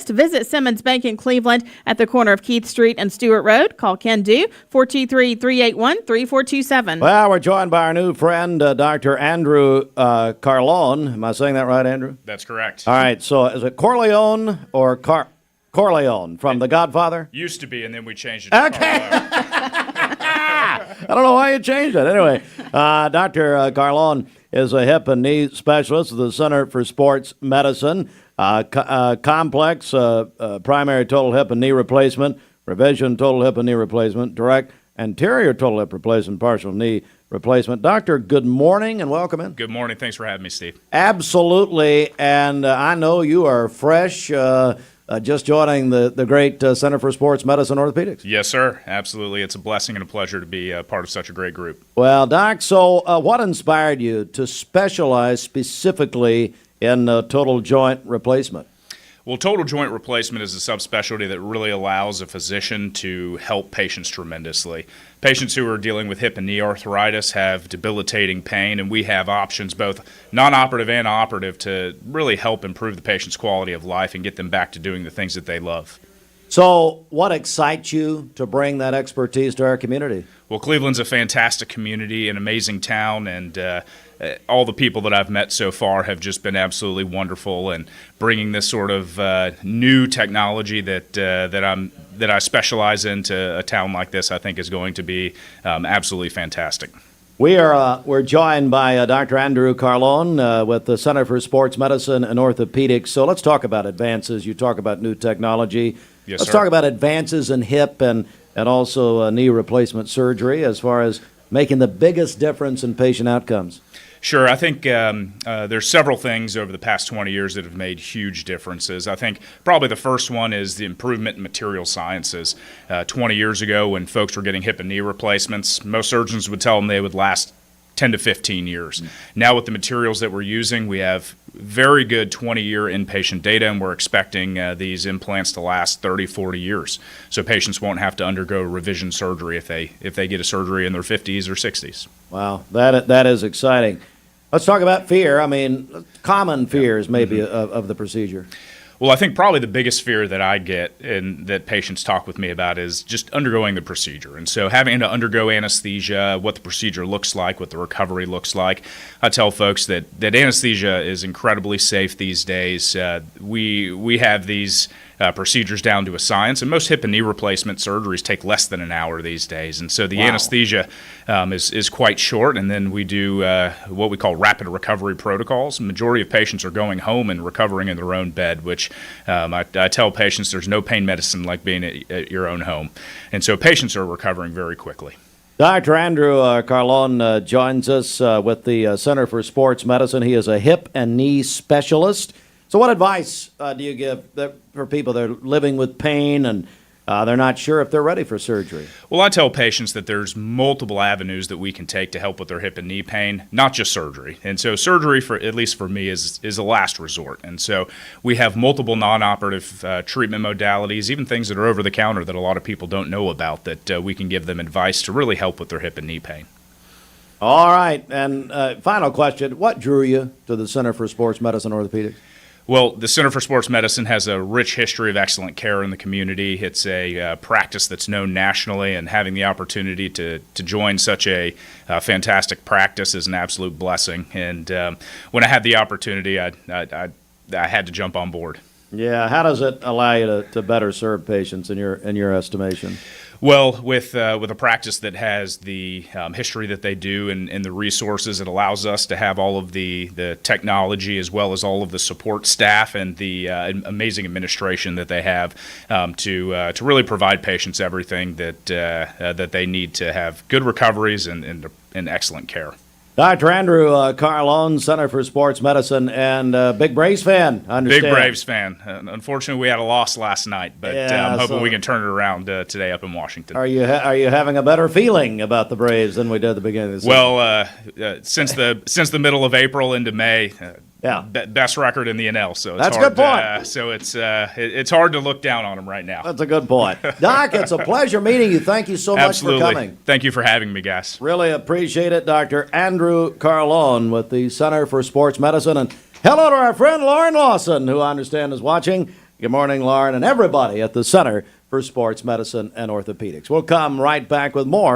Visit Simmons Bank in Cleveland at the corner of Keith Street and Stewart Road. Call Ken Dew, 423-381-3427. Well, we're joined by our new friend, Dr. Andrew Carlone. Am I saying that right, Andrew? That's correct. All right, so is it Corleone or Corleone from The Godfather? Used to be, and then we changed it to Okay. Carlisle. I don't know why you changed it. Anyway, Dr. Carlone is a hip and knee specialist at the Center for Sports Medicine. Complex primary total hip and knee replacement, revision total hip and knee replacement, direct anterior total hip replacement, partial knee replacement. Doctor, good morning and welcome in. Good morning. Thanks for having me, Steve. Absolutely, and I know you are fresh, just joining the great Center for Sports Medicine Orthopedics. Yes, sir. Absolutely. It's a blessing and a pleasure to be part of such a great group. Well, Doc, so what inspired you to specialize specifically in total joint replacement? Well, total joint replacement is a subspecialty that really allows a physician to help patients tremendously. Patients who are dealing with hip and knee arthritis have debilitating pain, and we have options, both non-operative and operative, to really help improve the patient's quality of life and get them back to doing the things that they love. So what excites you to bring that expertise to our community? Well, Cleveland's a fantastic community, an amazing town, and all the people that I've met so far have just been absolutely wonderful. And bringing this sort of new technology that I specialize in to a town like this, I think is going to be absolutely fantastic. We're joined by Dr. Andrew Carlone with the Center for Sports Medicine and Orthopedics. So let's talk about advances. You talk about new technology. Yes, let's sir. talk about advances in hip and also knee replacement surgery as far as making the biggest difference in patient outcomes. Sure. I think there's several things over the past 20 years that have made huge differences. I think probably the first one is the improvement in material sciences. 20 years ago, when folks were getting hip and knee replacements, most surgeons would tell them they would last 10 to 15 years. Now with the materials that we're using, we have very good 20-year inpatient data, and we're expecting these implants to last 30, 40 years. So patients won't have to undergo revision surgery if they get a surgery in their 50s or 60s. Wow, that is exciting. Let's talk about fear. I mean, common fears maybe of the procedure. Well, I think probably the biggest fear that I get and that patients talk with me about is just undergoing the procedure. And so having to undergo anesthesia, what the procedure looks like, what the recovery looks like. I tell folks that anesthesia is incredibly safe these days. We have these procedures down to a science, and most hip and knee replacement surgeries take less than an hour these days. And so the anesthesia is quite short, and then we do what we call rapid recovery protocols. The majority of patients are going home and recovering in their own bed, which I tell patients there's no pain medicine like being at your own home. And so patients are recovering very quickly. Dr. Andrew Carlone joins us with the Center for Sports Medicine. He is a hip and knee specialist. So what advice do you give for people that are living with pain and they're not sure if they're ready for surgery? Well, I tell patients that there's multiple avenues that we can take to help with their hip and knee pain, not just surgery. And so surgery, at least for me, is a last resort. And so we have multiple non-operative treatment modalities, even things that are over the counter that a lot of people don't know about, that we can give them advice to really help with their hip and knee pain. All right. And final question. What drew you to the Center for Sports Medicine Orthopedics? Well, the Center for Sports Medicine has a rich history of excellent care in the community. It's a practice that's known nationally, and having the opportunity to join such a fantastic practice is an absolute blessing. And when I had the opportunity, I had to jump on board. Yeah. How does it allow you to better serve patients in your estimation? Well, with a practice that has the history that they do and the resources, it allows us to have all of the technology as well as all of the support staff and the amazing administration that they have to really provide patients everything that they need to have good recoveries and excellent care. Dr. Andrew Carlone, Center for Sports Medicine, and big Braves fan, I understand. Big Braves fan. Unfortunately, we had a loss last night, but I'm hoping we can turn it around today up in Washington. Are you having a better feeling about the Braves than we did at the beginning of the season? Well, since the middle of April into May, best record in the NL. So that's a good point. So it's hard to look down on them right now. That's a good point. Doc, it's a pleasure meeting you. Thank you so much for coming. Thank you for having me, guys. Really appreciate it. Dr. Andrew Carlone with the Center for Sports Medicine. And hello to our friend Lauren Lawson, who I understand is watching. Good morning, Lauren, and everybody at the Center for Sports Medicine and Orthopedics. We'll come right back with more